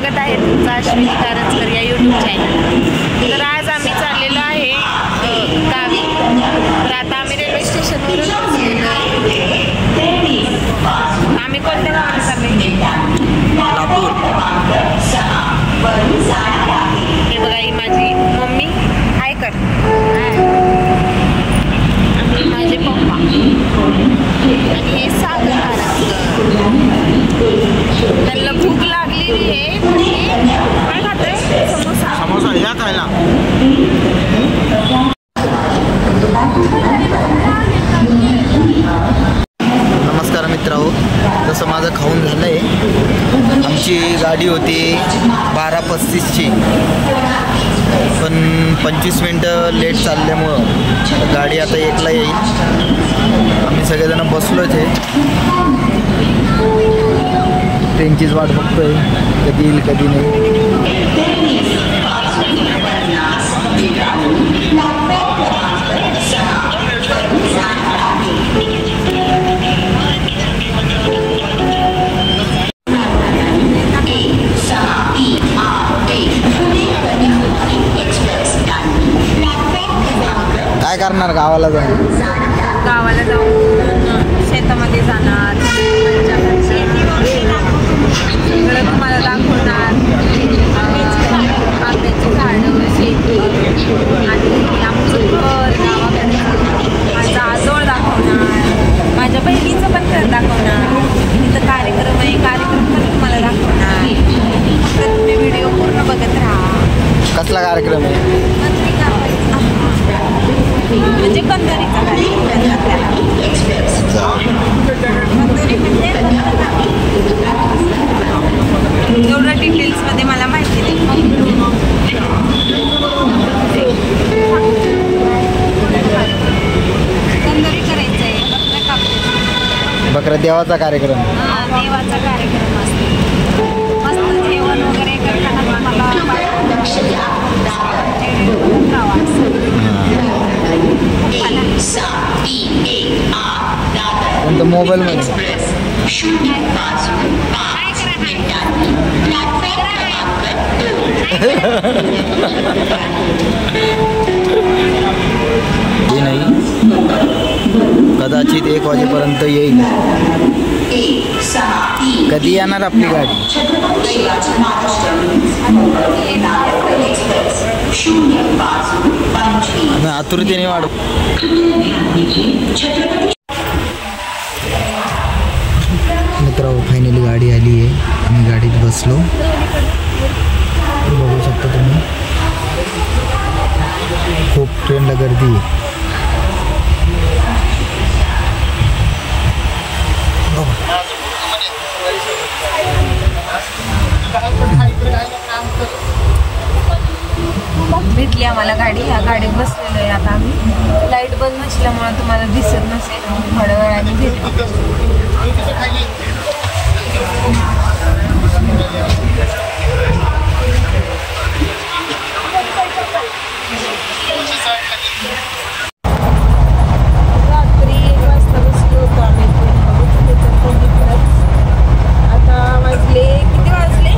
बघत आहे तुमचा अश्विनी कारंजकर या यूट्यूब चॅनल। तर आज आम्ही चाललेलो आहे गावी। तर आता आम्ही रेल्वे स्टेशनवरून पोहोचलेलो आहे। आम्ही कोणत्या गावाला चाललोय? लातूर। हे बघा ही माझी मम्मी, हाय कर, माझे पप्पा आणि हे सागर कारंजकर। त्यांना भूक लागलेली आहे, काय खातोय? समोसा। समोसा या खायला। नमस्कार मित्रांनो, जसं माझं खाऊन झालं आहे। आमची गाडी होती 12:35ची, पण 25 मिनटं लेट चालल्यामुळं गाडी आता 1ला येईल। आम्ही सगळेजण बसलोच आहे, ट्रेनचीच वाट बघतोय, कधी येईल कधी नाही। काय करणार? गावाला जाऊन शेतामध्ये जाणार, सगळं तुम्हाला दाखवणार। आंब्याची झाडं, शेती आणि आमचं घर गावाकडे, माझं आजोळ दाखवणार, माझ्या बहिणीचं पण घर दाखवणार। तिथं कार्यक्रम आहे, कार्यक्रम पण तुम्हाला दाखवणार। तर तुम्ही व्हिडिओ पूर्ण बघत राहा। कसला कार्यक्रम आहे? म्हणजे कंदोरीचा कंदोरी म्हणजे एवढं डिटेल्समध्ये मला माहिती नाही। कंदोरी करायचं आहे, बकरा कापते। बकरा देवाचा कार्यक्रम? देवाचा कार्यक्रम असतो, मस्त जेवण वगैरे करताना मला कोणतं मोबाईलमध्ये? हे नाही, कदाचित 1 वाजेपर्यंत येईल। कधी येणार आपली गाडी? आम्ही आतुरतेने वाढू। मित्रांनो, फायनली गाडी आली आहे, आम्ही गाडीत बसलो। बघू शकता तुम्ही, खूप ट्रेनला गर्दी आहे। भेटली आम्हाला गाडी, ह्या गाडीत बसलेलो आहे आता आम्ही। लाईट बंद नसल्यामुळे तुम्हाला दिसत नसेल, थोड्या वेळाने भेटू। रात्री 1 वाजता बसलो होतो आम्ही। आता वाजले, किती वाजले?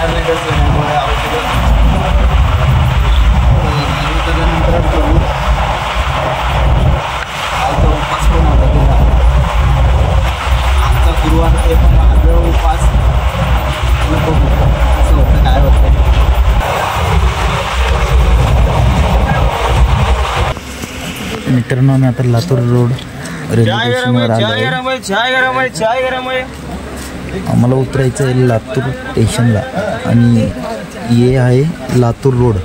आजचा गुरुवार ते महादेव उपास असं होतं काय होतं. मित्रांनो आम्ही आता लातूर रोड रेल्वे स्टेशनवर आलो आहे. आम्हाला उतरायचं आहे लातूर स्टेशनला आणि हे आहे लातूर रोड.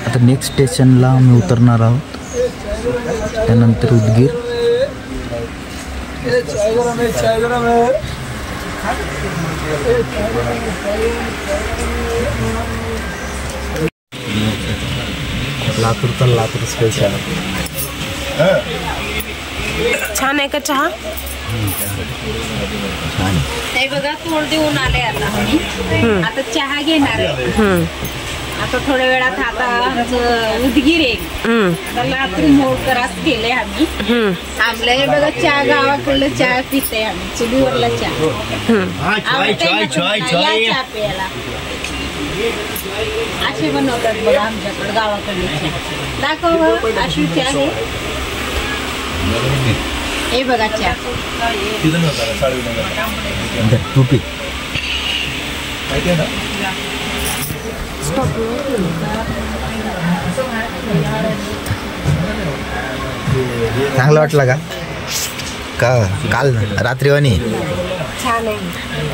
आता नेक्स्ट स्टेशनला आम्ही उतरणार आहोत, त्यानंतर उदगीर. लातूरचा लातूर स्पेशल. छान आहे का चहा? ते बघा तोंड देऊन आले आता चहा घेणार आहे. आता थोड्या वेळात आता आमचं उदगीर येईल. आता लातूर मोड क्रॉस केले आम्ही. आपल्या हे बघा चहा गावाकडलं चहा पिते आम्ही, चुलीवरला चहा. चहा प्यायला असे बनवतात बघा आमच्याकडे गावाकडले चहा. दाखव अशी चहा आहे. हे बघा चहा टोपी. चांगलं वाटलं का? काल रात्रीवाणी छान आहे.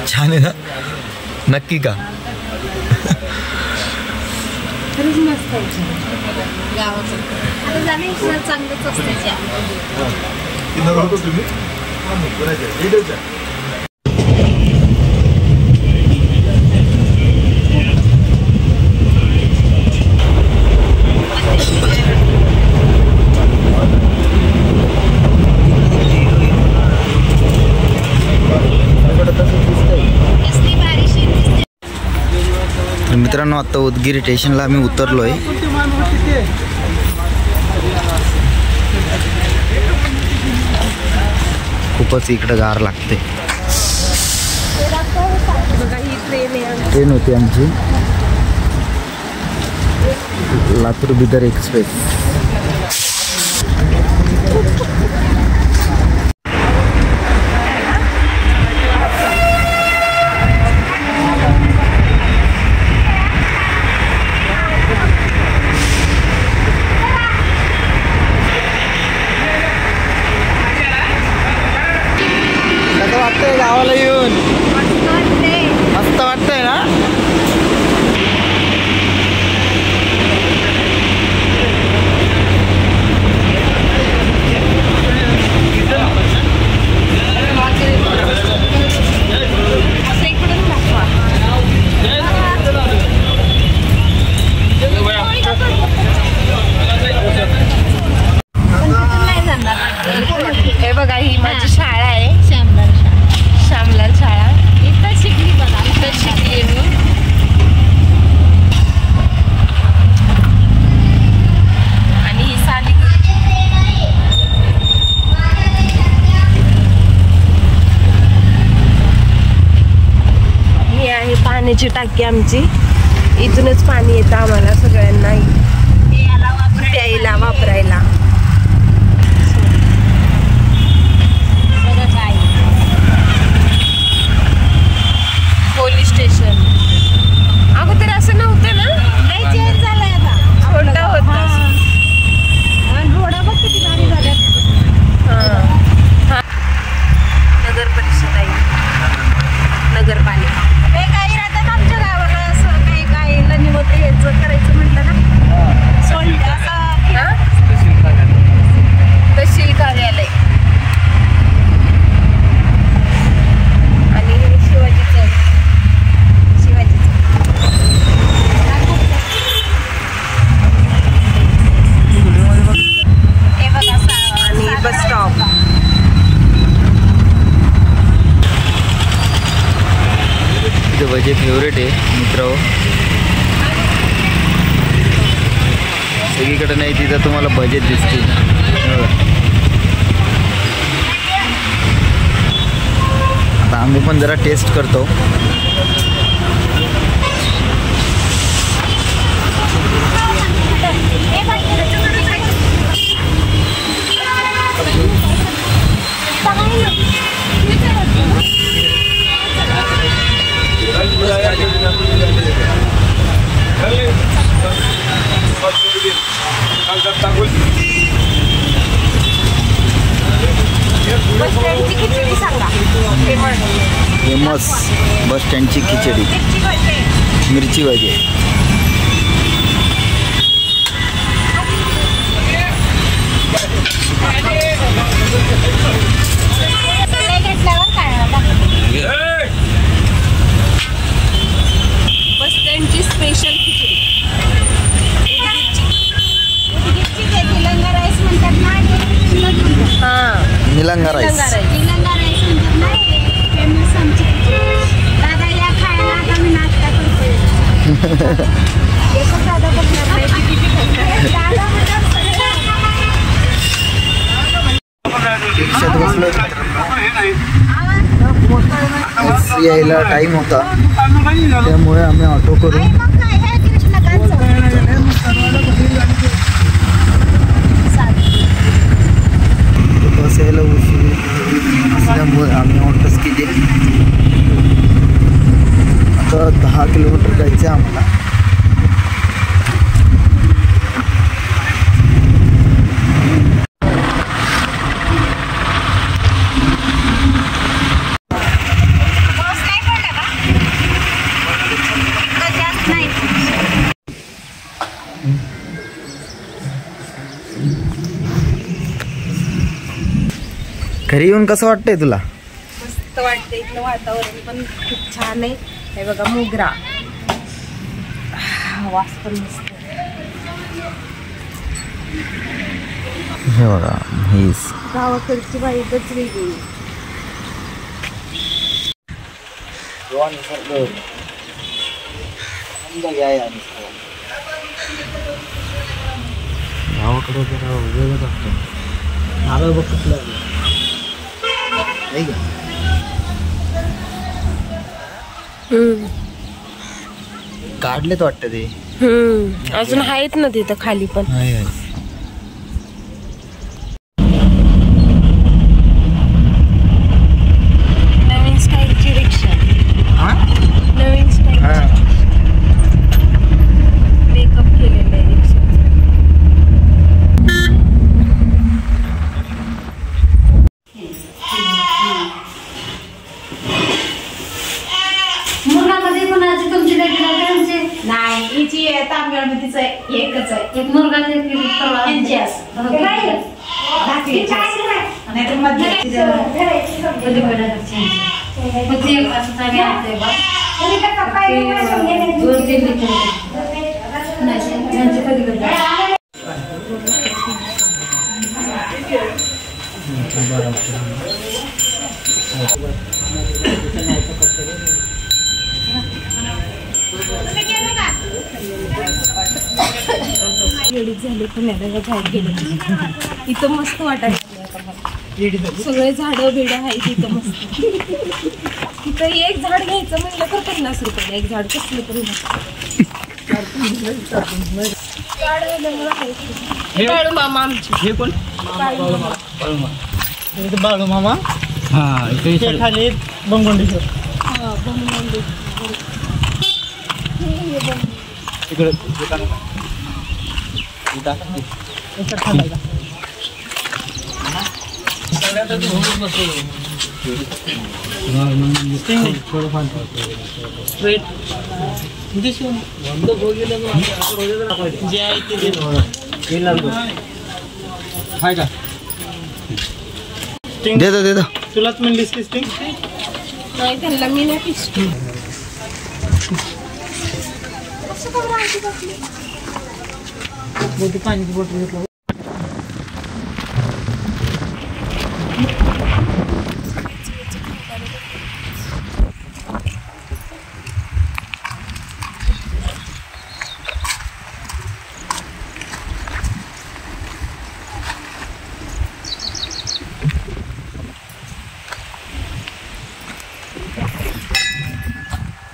छान आहे ना? नक्की का? खरंच मस्त आहे. गावाकडे आता जाणे इकडं चांगलंच असते चहा. मित्रांनो आता उदगीर स्टेशनला आम्ही उतरलो आहे. खूपच इकडं गार लागते. ट्रेन होती आमची लातूर बिदर एक्सप्रेस. गावाला येऊन मस्त वाटतंय ना? हे बघा ही माझी शाळा आहे, श्यामलाल शाळा. श्यामलाल शाळा. इथं शिकली बघा, इथं शिकली मी. आणि ही साली ही आहे पाण्याची टाकी आमची. इथूनच पाणी येतं आम्हाला सगळ्यांना प्यायला वापरायला. पोलीस स्टेशन अगोदर असं नव्हतं ना? नाही, चेंज झालंय आता. छोटा होता. रोडा बघ किती भारी झाल्यात. नगर परिषद आहे, नगरपालिका. हे काही राहतात आमच्या गावाला असं काही गायला निवत यायचं करायचं म्हटलं ना, सोडलं असं तहसील कार्यालय. आणि हे शिवाजी चौक. शिवाजी हे बघा आणि बस स्टॉप. इथे माझे फेवरेट आहे मित्र. सगळीकडे नाही, तिथं तुम्हाला बजेट दिसतील. आता आम्ही पण जरा टेस्ट करतो. बस स्टँडची खिचडी सांगा फेमस बस स्टँडची खिचडी मिरची भजी. बस स्टँडची स्पेशल खिचडी तिलंगा राईस म्हणतात ना. निलंगा राईस. तिलंगा राईस म्हणतात ना. फेमस आमची दादा या खायला. आता मी नाश्ता करतोय. एकच दादा बघणार नाही. किती दादा रिक्षात बसलो. यायला टाइम होता त्यामुळे आम्ही ऑटो करून बस यायला उशीर असल्यामुळे आम्ही ऑटोच केले. आता 10 किलोमीटर जायचं आहे आम्हाला. घरी येऊन कसं वाटतंय तुला? मस्त वाटतंय. इथलं वातावरण पण खूप छान आहे. हे बघा मोगरा वास पण मस्त. हे बघा म्हैस. गावाकडची वाईटच वेगळी. गावाकडे जरा वेगळंच असतं. नारळ बघ कुठलं काढलेत वाटतं ते. अजून आहेत ना तिथं खाली पण. नवीन स्टाईलची रिक्षा. नवीन स्टाईल मेकअप केलेलं आहे रिक्षा. नाही हिची तांबेळ तिचं एकच आहे. एक मुलगा लेडीज झाले पुण्याला बाहेर गेले. इथं मस्त वाटायचं. सगळे झाडं बिडं आहेत इथं मस्त. इथं एक झाड घ्यायचं म्हणलं तर 50 रुपयाला एक झाड. कसलं तरी बाळू मामा आमचे. हे कोण? बाळू मामा. हा इथे खाली बंगोंडेश्वर. हा बंगोंडेश्वर. इकडे देतो तुलाच म्हणलीस की स्टिंग नाही त्यांना मी नाही पिस्टिंग. पाण्याची बॉटल घेतलं.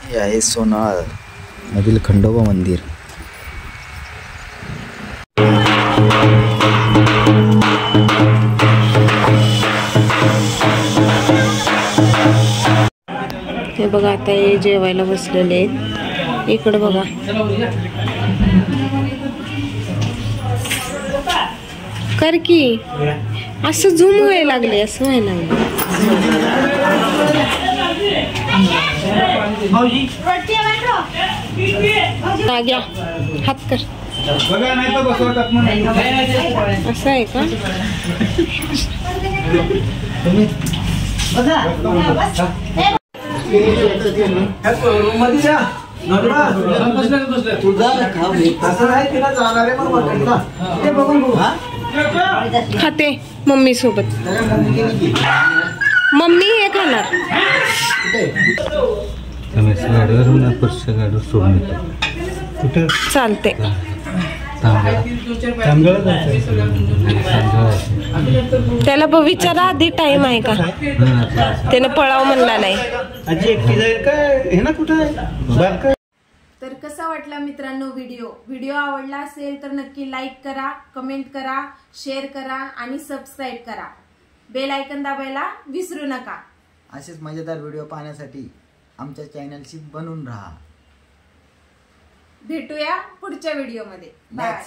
हे आहे सोनाळ मधील खंडोबा मंदिर. हे बघा आता हे जेवायला बसलेले आहेत. इकडं बघा कर की असं झूम व्हायला लागले असं व्हायला लागले घ्या हात कर असं आहे का खाते मम्मी सोबत मम्मी हे खाणार चालते त्याला विचारा आधी टाइम आहे का त्याने पळाव म्हणला नाही तर कसा वाटला मित्रांनो व्हिडिओ आवडला असेल तर नक्की लाईक करा कमेंट करा शेअर करा आणि सबस्क्राईब करा बेल आयकन दाबायला विसरू नका असेच मजेदार व्हिडिओ पाहण्यासाठी आमच्या चॅनलशी बनून राहा भेटूया पुढच्या व्हिडिओमध्ये बाय